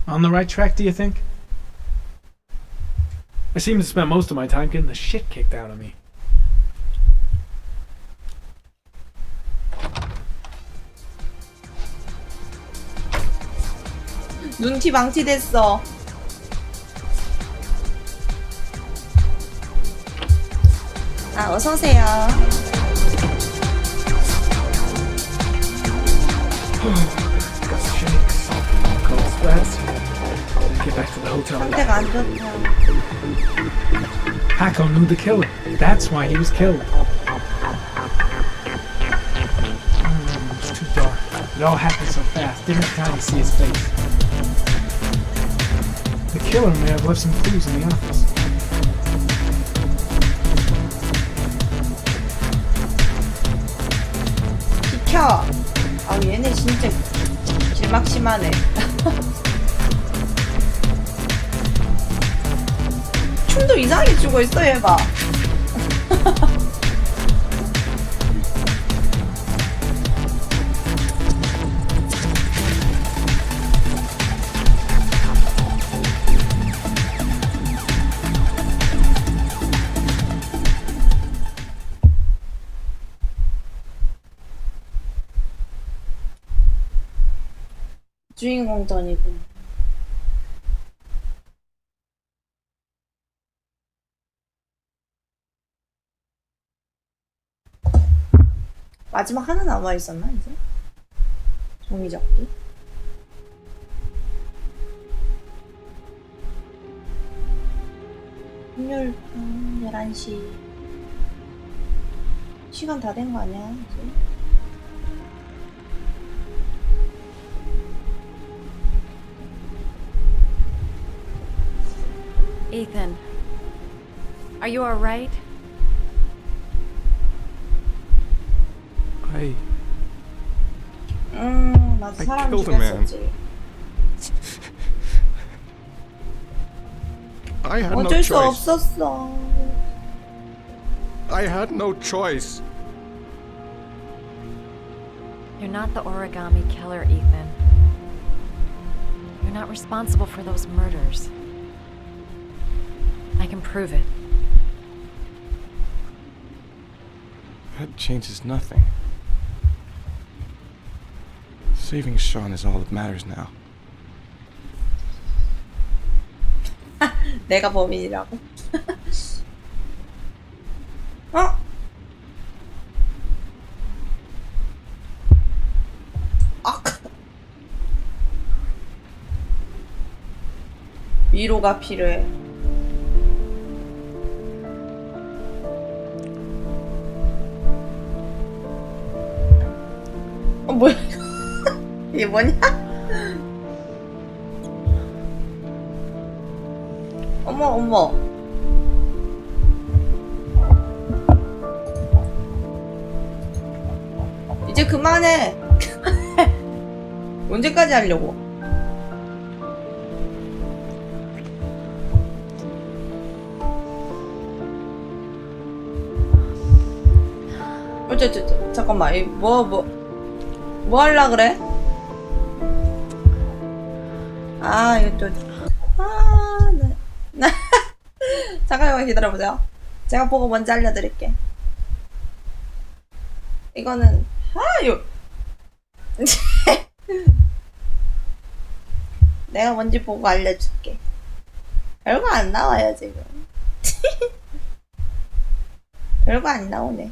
On the right track, do you think? I seem to spend most of my time getting the shit kicked out of me. 눈티 망치 됐어. 아, 어서오세요. Got shakes, cold sweats. Get back to the hotel. 상태가 안 좋다. Paco knew the killer. That's why he was killed. It's too dark. It all happened so fast. Didn't have time to see his face. The killer may have left some clues in the office. 비켜. 아, 얘네 진짜 길막심하네. 춤도 이상하게 추고 있어, 얘 봐. 주인공 전이고. 마지막 하나 남아있었나 이제? 종이접기? 금요일 밤 11시 시간 다 된 거 아니야 이제? Ethan, are you alright? 맞아. 사람 killed a man. 죽였었지. I had no 어쩔 수 choice. 없었어. I had no choice. You're not the origami killer, Ethan. You're not responsible for those murders. I can prove it. That changes nothing. Saving Sean is all that matters now. 내가 범인이라고? 어? 아, 위로가 필요해. 뭐야 이거? 이게 뭐냐? 어머 어머. 이제 그만해. 언제까지 하려고? 어쩌 잠깐만. 뭐 할라 그래? 아, 이거 또. 네. 잠깐만 기다려보세요. 제가 보고 먼저 알려드릴게. 이거는, 이거. 내가 뭔지 보고 알려줄게. 별거 안 나와요, 지금. 별거 안 나오네.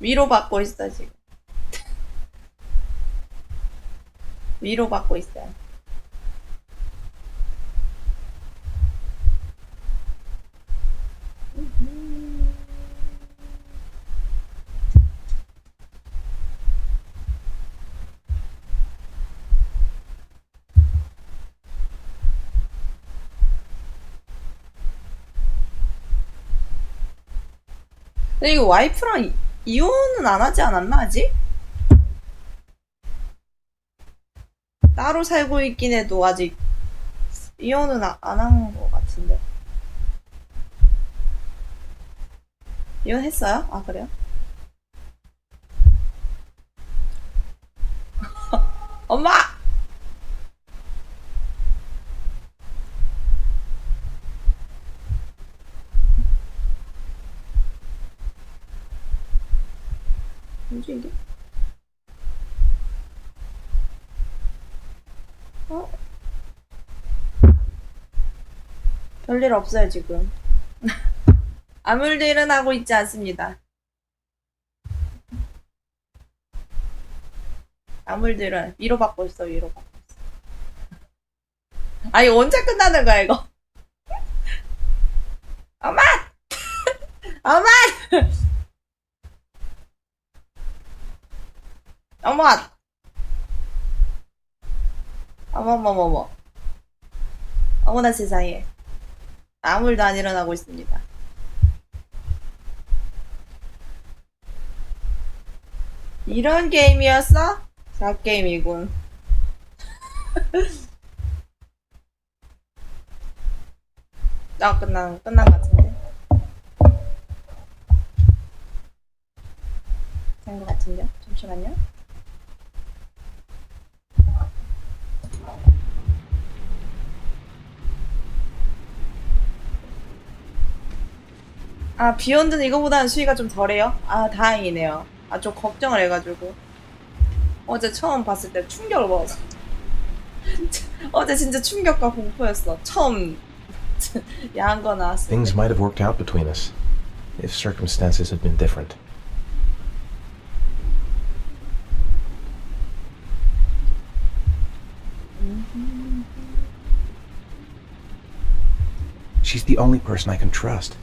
위로받고 있어, 지금. 위로받고 있어요. 근데 이거 와이프랑 이혼은 안 하지 않았나 아직? 따로 살고 있긴 해도 아직 이혼은 안 한 것 같은데. 이혼했어요? 아, 그래요? 엄마! 뭐지 이게? 어? 별일 없어요 지금. 아무 일도 일어나고 있지 않습니다. 아무 일도 일어나. 위로받고 있어 위로받고 있어. 아 이거 언제 끝나는 거야 이거? 엄마! 엄마! 엄마! 어머머머머. 어머나 세상에. 아무 일도 안 일어나고 있습니다. 이런 게임이었어? 갓게임이군. 끝난 것 같은데. 된 것 같은데요? 잠시만요. 아, 비욘드는 이거보다는 수위가 좀 덜해요? 아, 다행이네요. 아, 좀 걱정을 해가지고. 어제 처음 봤을 때 충격을 먹었어. 어제 진짜 충격과 공포였어. 처음 야한 거 나왔어. Things might have worked out between us if circumstances had been different. She's the only person I can trust.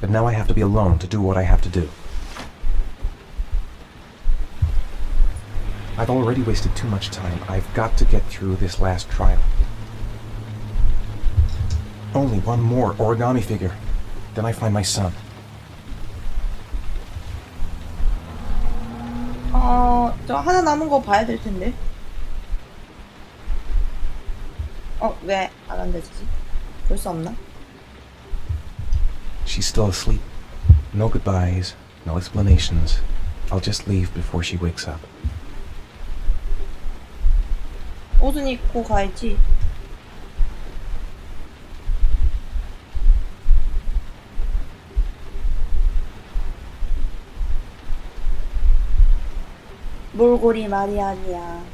But now I have to be alone to do what I have to do. I've already wasted too much time. I've got to get through this last trial. Only one more origami figure. Then I find my son. 저 하나 남은 거 봐야 될 텐데. 왜 안 한대지지? 볼 수 없나? She's still asleep. No goodbyes, no explanations. I'll just leave before she wakes up. 옷은 입고 가야지. 몰골이 말이 아니야.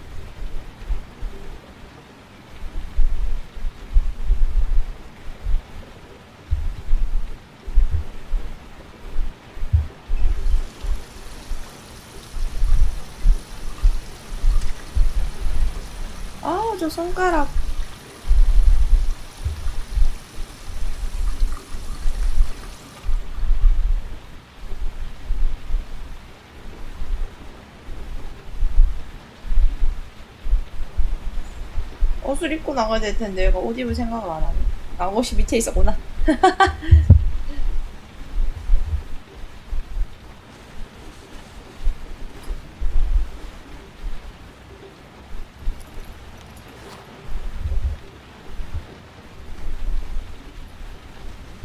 아우, 저 손가락. 옷을 입고 나가야 될 텐데 얘가 옷 입을 생각을 안 하네. 아, 옷이 밑에 있었구나.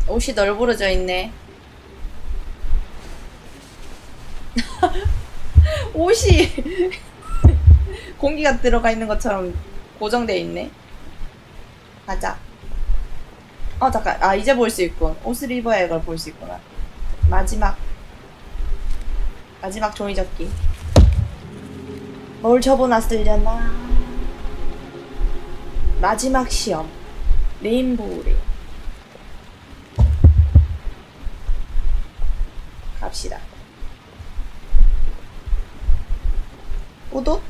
옷이 널브러져 있네. 옷이 공기가 들어가 있는 것처럼 고정되어 있네. 가자. 잠깐. 아, 이제 볼 수 있군. 옷을 입어야 이걸 볼 수 있구나. 마지막 종이접기. 뭘 접어놨으려나. 마지막 시험. 레인보우레. 갑시다. 옷?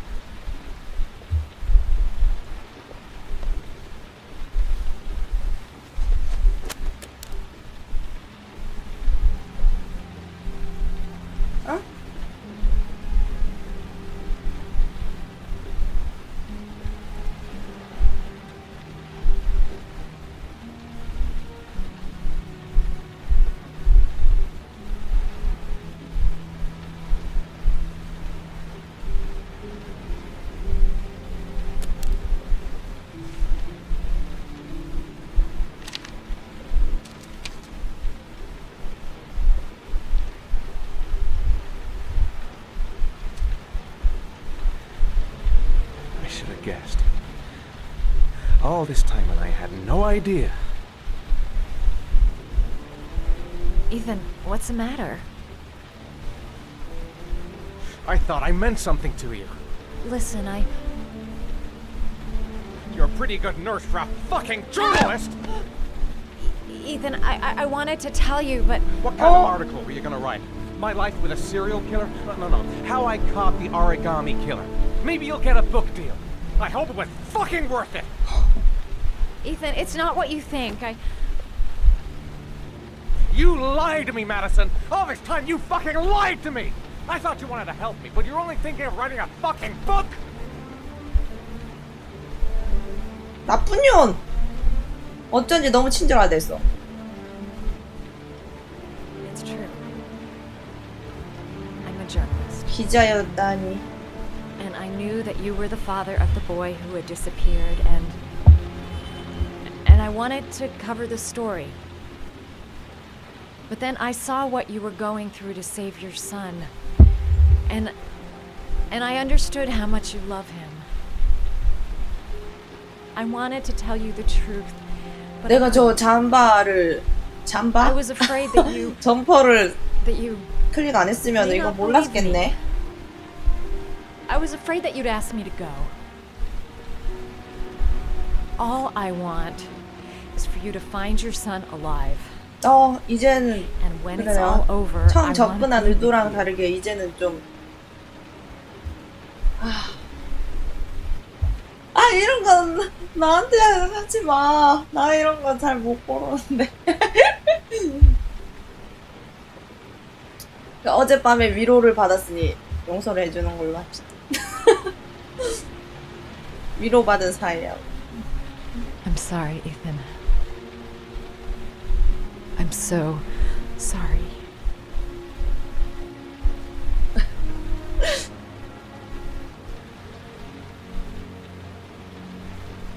should have guessed. All this time and I had no idea. Ethan, what's the matter? I thought I meant something to you. Listen, You're a pretty good nurse for a fucking journalist! Ethan, I wanted to tell you, but What kind of article were you gonna write? My life with a serial killer? No. How I caught the origami killer. Maybe you'll get a book deal. I hope it was fucking worth it! Ethan, it's not what you think. You lied to me, Madison! All this time you fucking lied to me! I thought you wanted to help me, but you're only thinking of writing a fucking book! 나쁜 년! 어쩐지 너무 친절하댔어. It's true. I'm a journalist. 기자였다니. And I knew that you were the father of the boy who had disappeared, and I wanted to cover the story. But then I saw what you were going through to save your son. And I understood how much you love him. I wanted to tell you the truth. But 내가 저 잠바? I was afraid that you 점퍼를 that you 클릭 안 했으면 이거 몰랐겠네. I was afraid that you'd ask me to go. All I want is for you to find your son alive. 이제는 And when it's 그래요. all over, 처음 I 접근한 want to 의도랑 다르게 이제는 좀 이런 건 나한테 하지 마. 나 이런 건 잘 못 보는데. 어젯밤에 위로를 받았으니 용서를 해주는 걸로 합시다. 위로받은 사이야. I'm sorry, Ethan. I'm so sorry.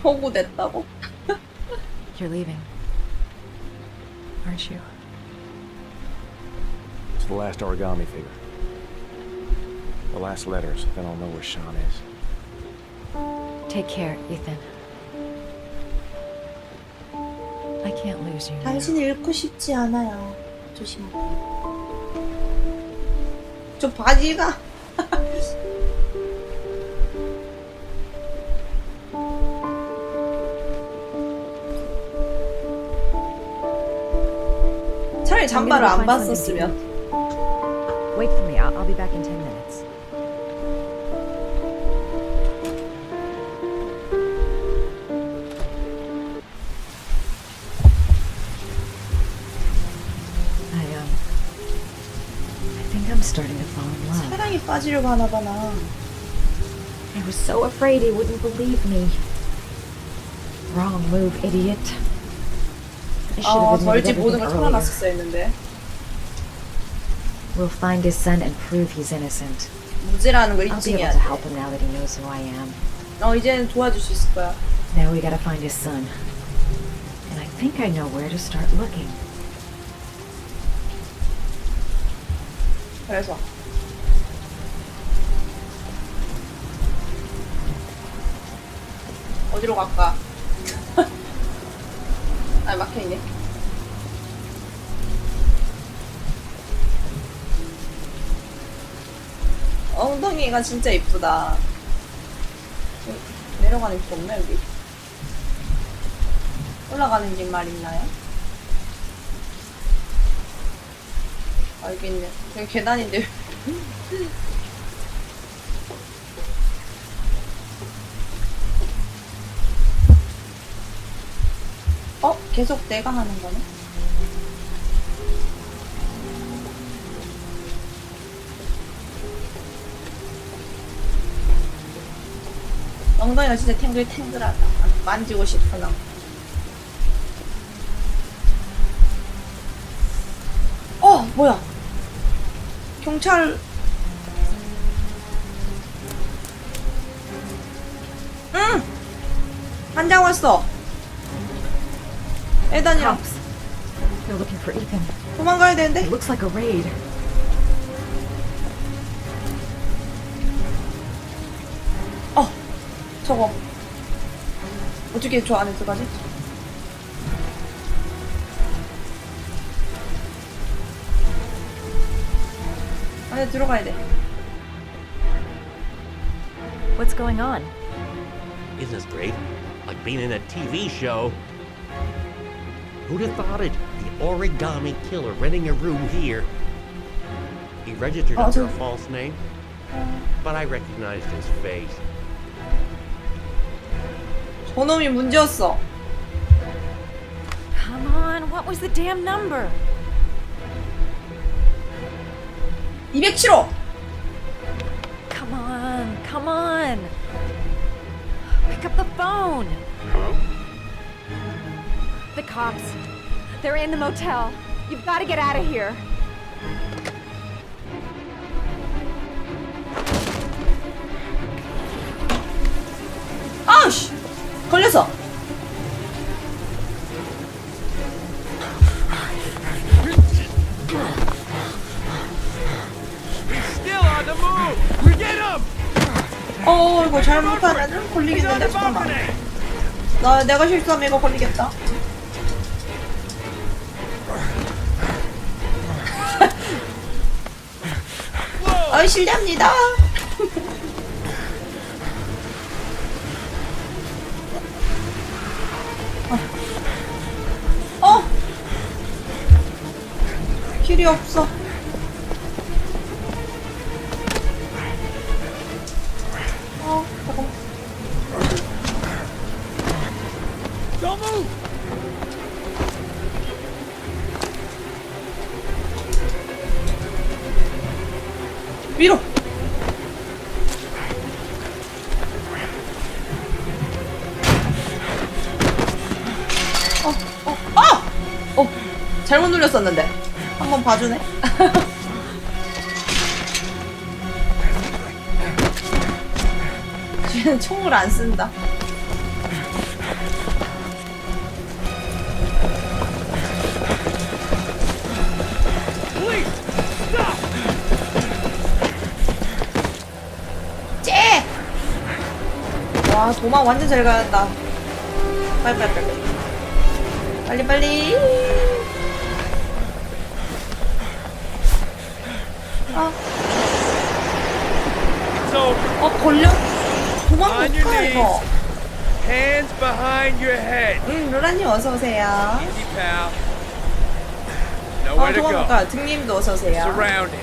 호구됐다고? You're leaving, aren't you? It's the last origami figure. The last letters, then I'll know where Sean is. Take care, Ethan. I can't lose you now. 당신을 잃고 싶지 않아요. 조심해. 저 바지가 차라리 잠바를 안 봤었으면. Wait for me. I'll be back in 10 minutes. I think I'm starting to fall in love. 사랑에 빠지려고 하나 봐 나. I was so afraid he wouldn't believe me. Wrong move, idiot. I should have admitted 벌집 모든 everything 걸 earlier. 털어놨었어야 했는데. We'll find his son and prove he's innocent. 무죄라는 걸 I'll be 인증해야 able to 돼. help him now that he knows who I am. 이제는 도와줄 수 있을 거야. Now we gotta find his son. And I think I know where to start looking. 그래서 어디로 갈까? 막혀있네. 엉덩이가 진짜 이쁘다. 내려가는 길 없나 여기? 올라가는 길 말 있나요? 여기 있네. 여기 계단인데. 계속 내가 하는 거네? 엉덩이가 진짜 탱글탱글하다. 만지고 싶구나. 뭐야? 경찰. 한장 왔어. 애단이랑 Cops. They're looking for Ethan. 도망가야 되는데. It looks like a raid. 저거 어떻게 저 안에 들어가지? 안에 들어가야 돼. What's going on? Isn't this great? Like being in a TV show. Who'd have thought it? The origami killer renting a room here. He registered under a false name, but I recognized his face. 저놈이 문제였어. Come on, what was the damn number? 207호! Come on. Pick up the phone. Hello? The cops. They're in the motel. You've got to get out of here. 아우씨! 걸렸어! Still on the move! We get him! 이거 잘못하면 걸리겠는데, 잠깐만. 내가 실수하면 이거 걸리겠다. 실례합니다. 길이 없어. 잠깐만. Don't move! 위로. 잘못 눌렸었는데. 한번 봐주네. 쟤는 총을 안 쓴다. Please! Stop! 쟤! 와, 도망 완전 잘 가는다. 빨리. It's over. 걸려? 도망 On 못 your 가, 이거. knees. Hands behind your head. 로라님 어서오세요. Easy, pal. Nowhere to 도망 못 go. 가. 등님도 어서오세요. Surrounded.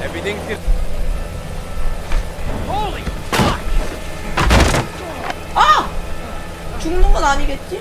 Everything's good. Holy fuck! 죽는 건 아니겠지?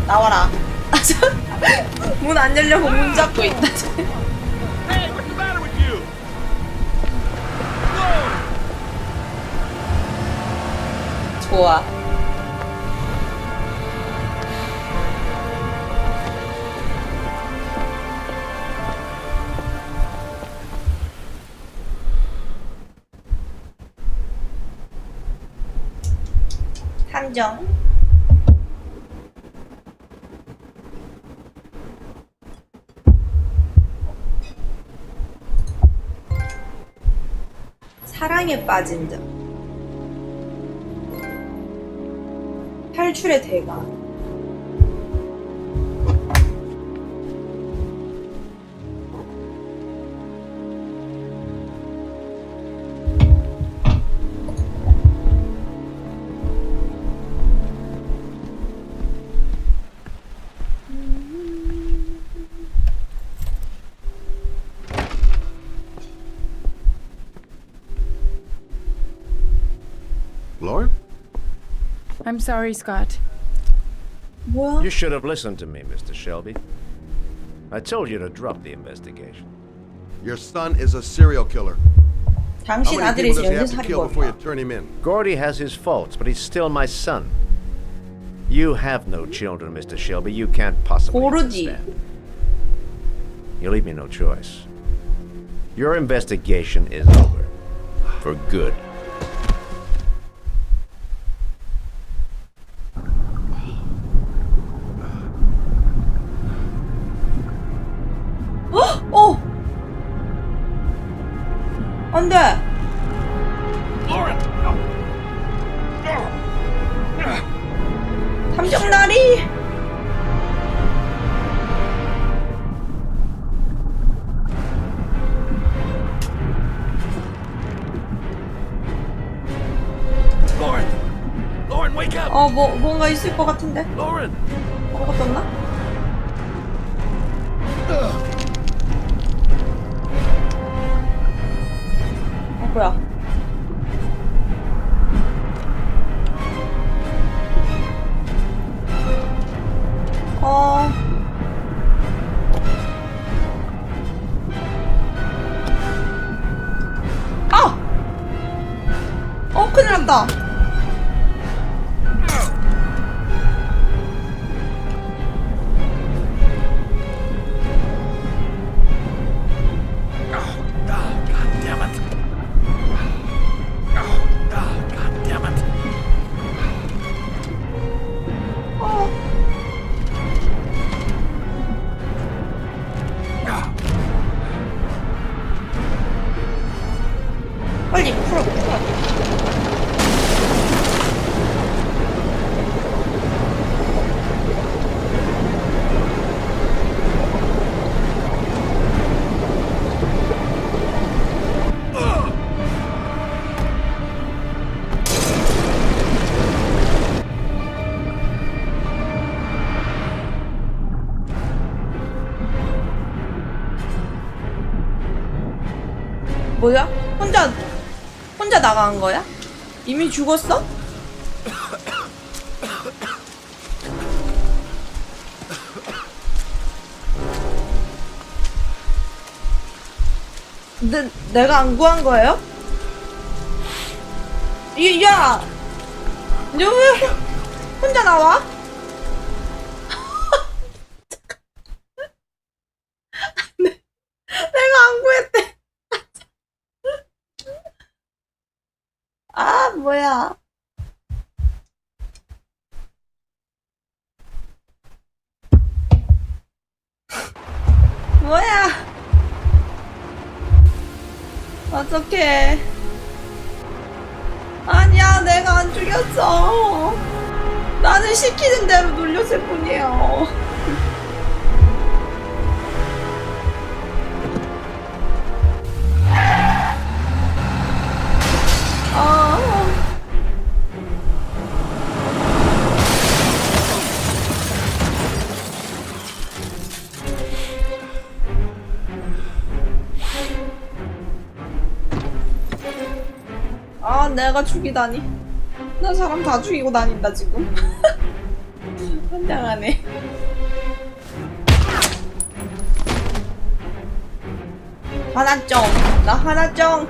나와라. 문 안 열려고 문 잡고 있다. Hey, what's the matter with you? Whoa! 좋아. 탐정. 사랑에 빠진 자. 탈출의 대가. Lord? I'm sorry, Scott. 뭐야? You should have listened to me, Mr. Shelby. I told you to drop the investigation. Your son is a serial killer. How 당신 many 아들이 people does he have to kill before you 연쇄살인범이야. turn him in? Gordy has his faults, but he's still my son. You have no children, Mr. Shelby. You can't possibly 고르지. understand. You leave me no choice. Your investigation is over. For good. 어! 안 돼! 탐정나리! Lauren, wake up! 뭔가 있을 것 같은데? Lauren! 아무것도 없나? 뭐야? 큰일 났다. 빨리 풀어. 뭐야? 혼자 나간 거야? 이미 죽었어? 내가 안 구한 거예요? 야! 너 왜 혼자 나와? 내가 안 구했대. 아, 뭐야. 뭐야. 어떡해. 아니야, 내가 안 죽였어. 나는 시키는 대로 눌렸을 뿐이에요. 내가 죽이다니. 나 사람 다 죽이고 다닌다 지금. 환장하네. 하나점. 나 하나점.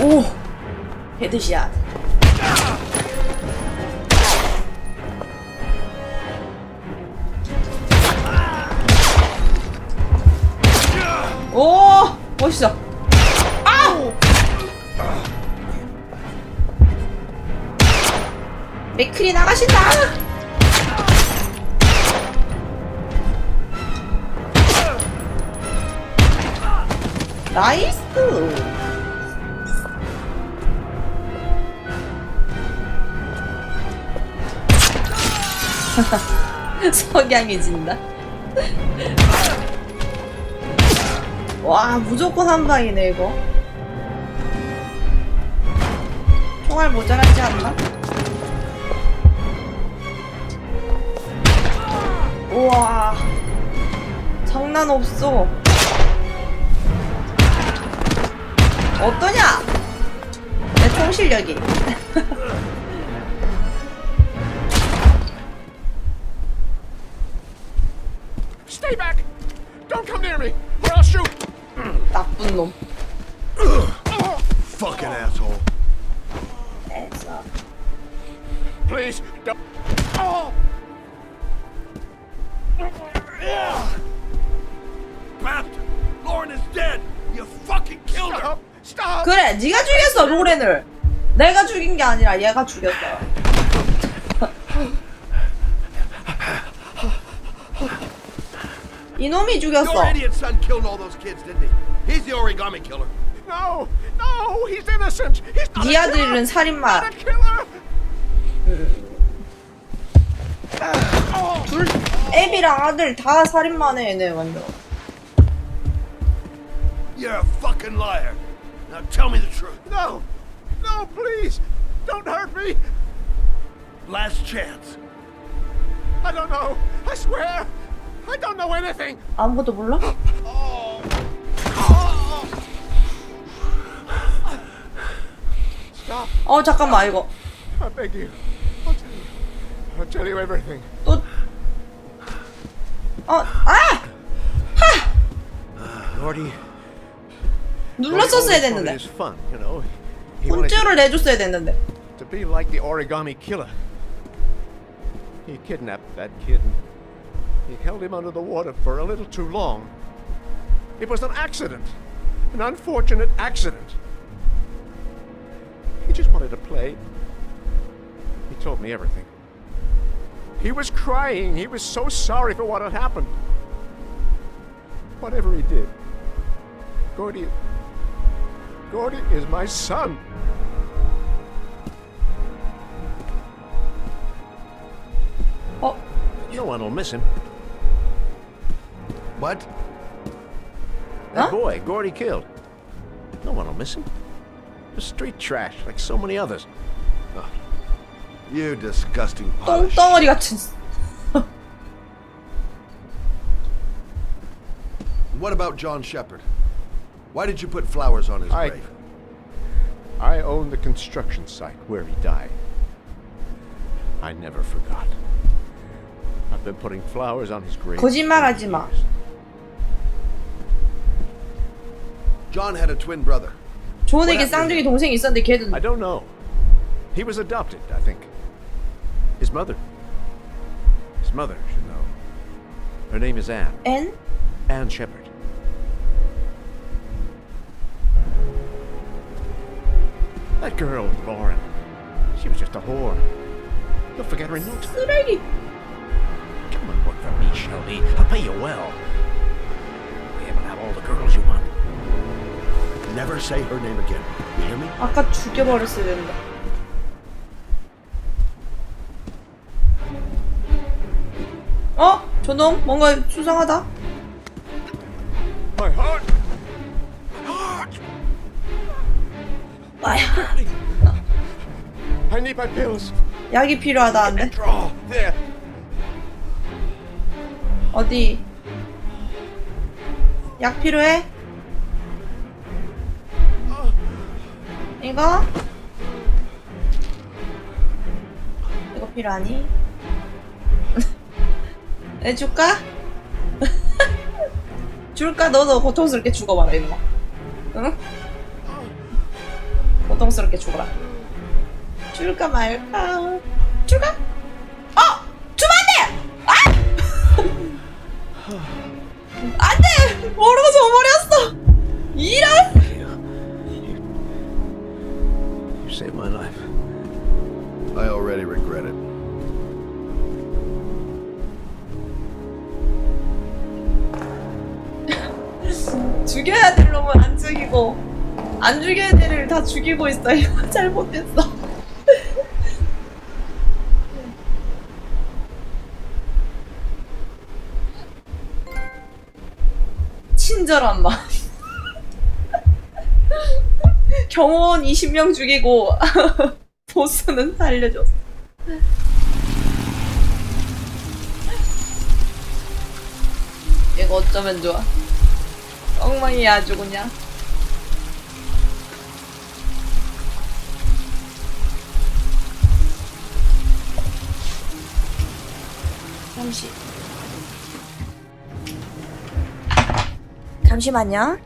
오, 헤드샷. 오, 멋있어. 아우. 맥클이 나가신다. 나이스. 석양이 진다. 와, 무조건 한 방이네 이거. 총알 모자라지 않나? 우와, 장난 없어. 어떠냐? 내 총 실력이. Stay back! Don't come near me, or I'll shoot! 나쁜 놈. Fucking asshole. 애써. Please, don't. Oh! 그래, 네가 죽였어 로렌을. 내가 죽인 게 아니라 얘가 죽였어. 이놈이 죽였어. Your idiot son killed all those kids, didn't he? He's the origami killer. No, no, he's innocent. He's not 네 a 아들은 killer. 살인마. Not a killer. 둘, 애비랑 아들 다 살인마네 얘네 완전. You're a fucking liar. Now tell me the truth. No, no, please, don't hurt me. Last chance. I don't know. I swear, I don't know anything. 아무것도 몰라? Stop. 잠깐만 이거 I beg you. I'll tell you everything. 또 Gordy. 눌렀었어야 됐는데. It was fun, you know. He wanted 혼쭐을 내줬어야 됐는데. to be like the origami killer. He kidnapped that kid and he held him under the water for a little too long. It was an accident. An unfortunate accident. He just wanted to play. He told me everything. He was crying. He was so sorry for what had happened. Whatever he did, Gordy is my son. No one will miss him. What? That boy, Gordy killed. No one will miss him. The street trash, like so many others. Oh, You disgusting polish. 똥덩어리 같은. What about John Shepard? Why did you put flowers on his grave? I own the construction site where he died. I never forgot. I've been putting flowers on his grave. 거짓말하지 마. John had a twin brother. 존에게 쌍둥이 동생이 있었는데 걔는 I don't know. He was adopted, I think. His mother should know. Her name is Anne. N? Anne Shepard. That girl, Lauren. She was just a whore. You'll forget her in no time. 쓰레기. Come and work for me, Shelby. I'll pay you well. You'll be able to have all the girls you want. Never say her name again. You hear me? 아까 죽여버렸어야 된다. 저놈 뭔가 수상하다. My heart. I need my pills. 약이 필요하다는데. Draw there. 어디? 약 필요해? 이거? 이거 필요하니? 내 줄까? 줄까? 너도 고통스럽게 죽어봐라 이놈아. 응? 고통스럽게 죽어라. 줄까 말까? 줄까? 주면 안 돼! 안 돼! 모르고 줘버렸어! 이런! You saved my life. I already regret it. 죽여야 될 놈은 안 죽이고 안 죽여야 될 애를 다 죽이고 있어요. 잘못했어. 친절한 마음. 경호원 20명 죽이고 보스는 살려줬어. 이거 어쩌면 좋아. 엉망이야 아주 그냥. 잠시만요.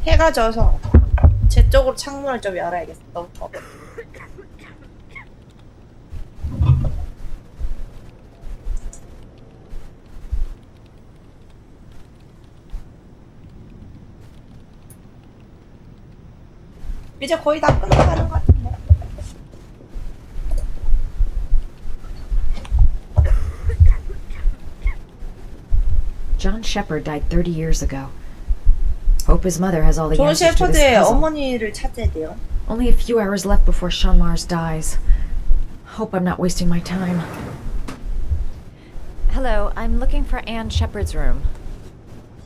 해가 져서 제 쪽으로 창문을 좀 열어야겠어. 너무 더워. 이제 거의 다 끝나가는 것 같은데. John Shepard died 30 years ago. Hope his mother has all the 존 answers to this 셰퍼드의 puzzle. 어머니를 찾아야 돼요. Only a few hours left before Sean Mars dies. Hope I'm not wasting my time. Hello, I'm looking for Anne Shepard's room.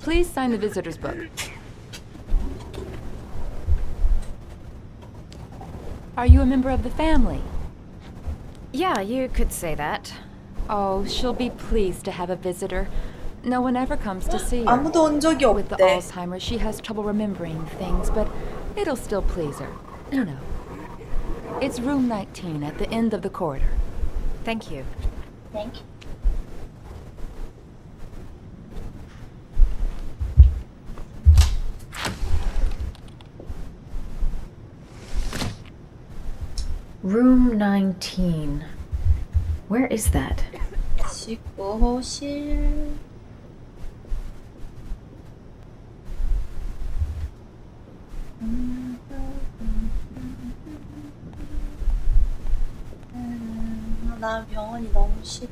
Please sign the visitor's book. Are you a member of the family? Yeah, you could say that. Oh, she'll be pleased to have a visitor. No one ever comes to see her. 아무도 온 적이 With the 없대. Alzheimer's, she has trouble remembering things, but it'll still please her. You know. It's room 19 at the end of the corridor. Thank you. Thank you. Room 19. Where is that? 19호실. 나 병원이 너무 싫어.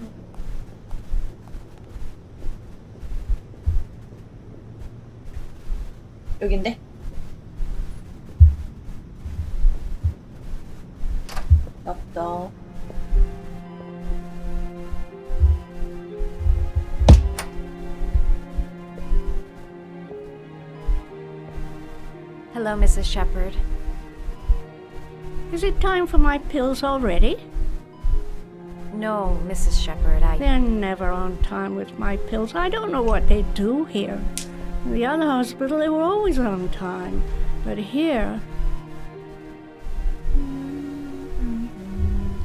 여긴데? 없다. Hello, Mrs. Shepard. Is it time for my pills already? No, Mrs. Shepard, They're never on time with my pills. I don't know what they do here. In the other hospital, they were always on time. But here...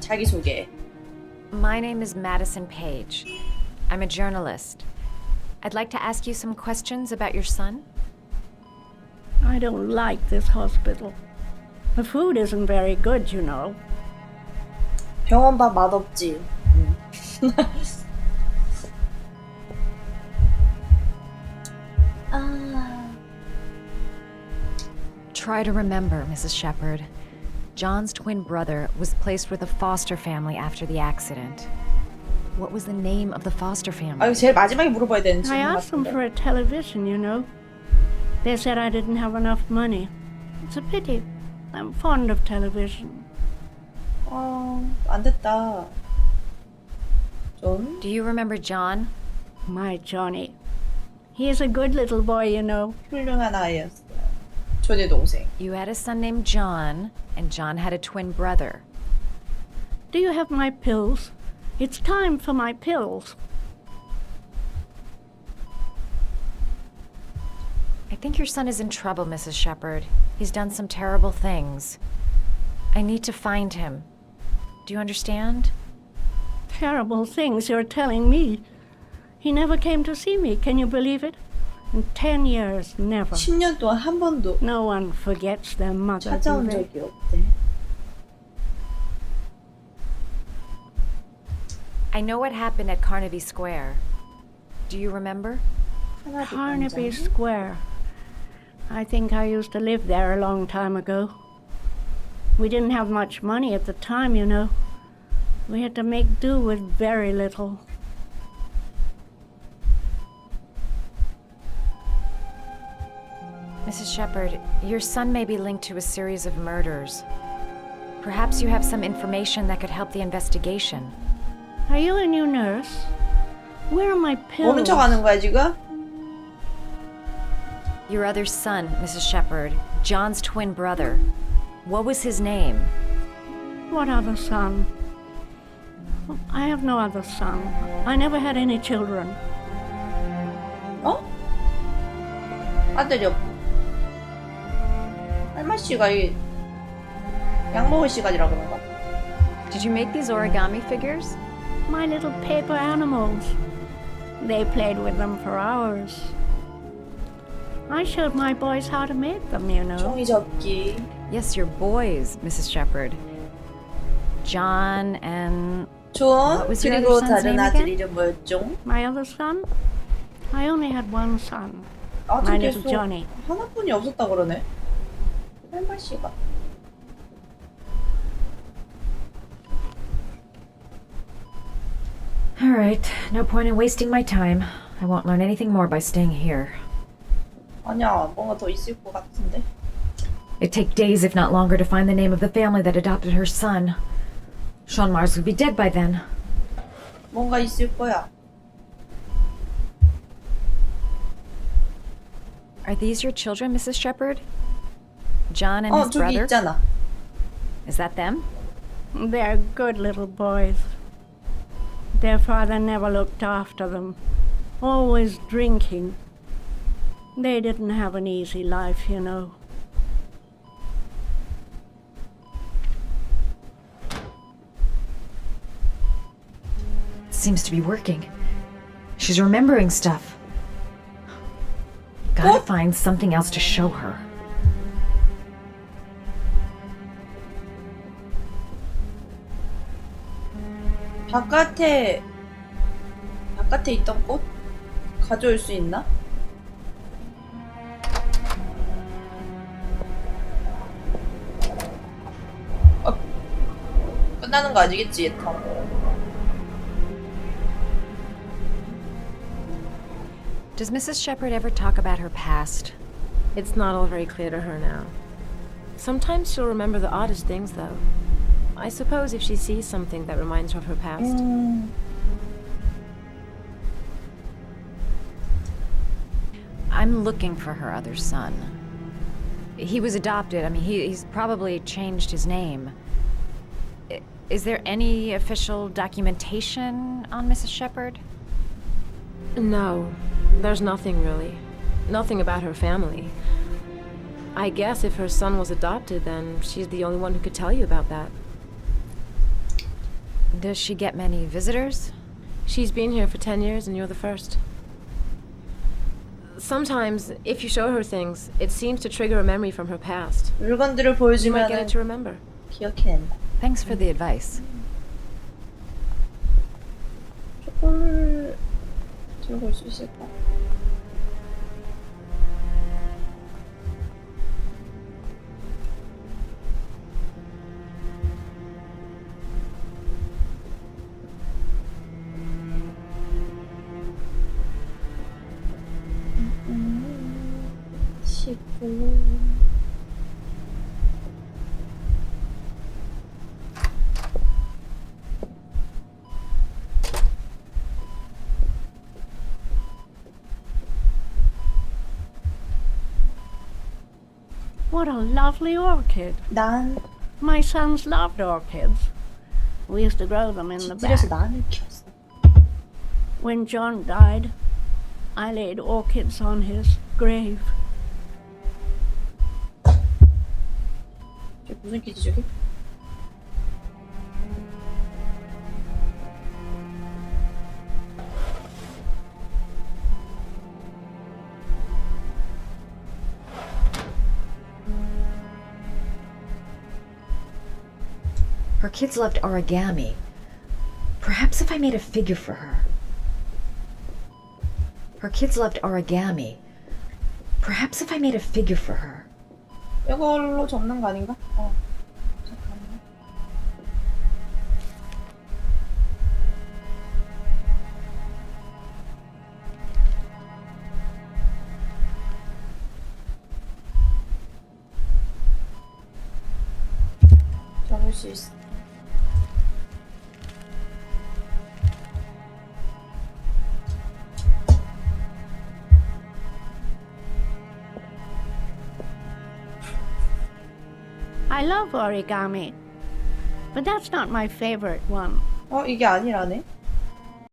자기소개. My name is Madison Page. I'm a journalist. I'd like to ask you some questions about your son. I don't like this hospital. The food isn't very good, you know. 병원밥 맛없지. Try to remember, Mrs. Shepard. John's twin brother was placed with a foster family after the accident. What was the name of the foster family? 아, 이거 제일 마지막에 물어봐야 되는 I 질문 asked them 같은데. for a television, you know. They said I didn't have enough money. It's a pity. I'm fond of television. 안 됐다. 존? Do you remember John? My Johnny. He is a good little boy, you know. 훌륭한 아이였어요. 존의 동생. You had a son named John, and John had a twin brother. Do you have my pills? It's time for my pills. I think your son is in trouble, Mrs. Shepard. He's done some terrible things. I need to find him. Do you understand? Terrible things you're telling me. He never came to see me. Can you believe it? In 10 years, never. 10년 동안 한 번도 No one forgets their mother. 찾아온 do they? 적이 없대. I know what happened at Carnaby Square. Do you remember? Carnaby Square. I think I used to live there a long time ago. We didn't have much money at the time, you know. We had to make do with very little. Mrs. Shepard, your son may be linked to a series of murders. Perhaps you have some information that could help the investigation. Are you a new nurse? Where are my pills? 모른 척 하는 거야, 지금? Your other son, Mrs. Shepard, John's twin brother. What was his name? What other son? I have no other son. I never had any children. 어? 아들이 없고. 할머니가 이 양먹을 시간이라 그런가? Did you make these origami figures? My little paper animals. They played with them for hours. I showed my boys how to make them, you know. 종이 접기. Yes, your boys, Mrs. Shepherd. John and... 존, What was your 그리고 other son's 다른 name 아들 again? 이름 뭐였죠? My other son? I only had one son. 아들 My little 계속 Johnny. 하나뿐이 없었다 그러네. 헬마 씨가. All right, no point in wasting my time. I won't learn anything more by staying here. 아니야, 뭔가 더 있을 것 같은데. It'd take days, if not longer, to find the name of the family that adopted her son. Sean Mars would be dead by then. 뭔가 있을 거야. Are these your children, Mrs. Shepherd? John and his 저기 brother? 있잖아. Is that them? They're good little boys. Their father never looked after them. Always drinking. They didn't have an easy life, you know. Seems to be working. She's remembering stuff. Gotta find something else to show her. 바깥에 있던 꽃 가져올 수 있나? 끝나는 거 아니겠지, 얘터. Does Mrs. Shepherd ever talk about her past? It's not all very clear to her now. Sometimes she'll remember the oddest things, though. I suppose if she sees something that reminds her of her past. I'm looking for her other son. He was adopted. I mean, he's probably changed his name. Is there any official documentation on Mrs. Shepherd? No, there's nothing really. Nothing about her family. I guess if her son was adopted, then she's the only one who could tell you about that. Does she get many visitors? She's been here for 10 years and you're the first. Sometimes, if you show her things, it seems to trigger a memory from her past. 물건들을 You might get 보여주면 it to remember. 기억해낸다. Thanks for the advice. 초콜릿 들고 올 수 있을까? What a lovely orchid. My sons loved orchids. We used to grow them in the back. When John died, I laid orchids on his grave. 무슨 기지 저게? Her kids loved origami. Perhaps if I made a figure for her. Her kids loved origami. Perhaps if I made a figure for her. 이걸로 접는 거 아닌가? 잠깐만. 접을 수 있어. I love origami, but that's not my favorite one. 이게 아니라네?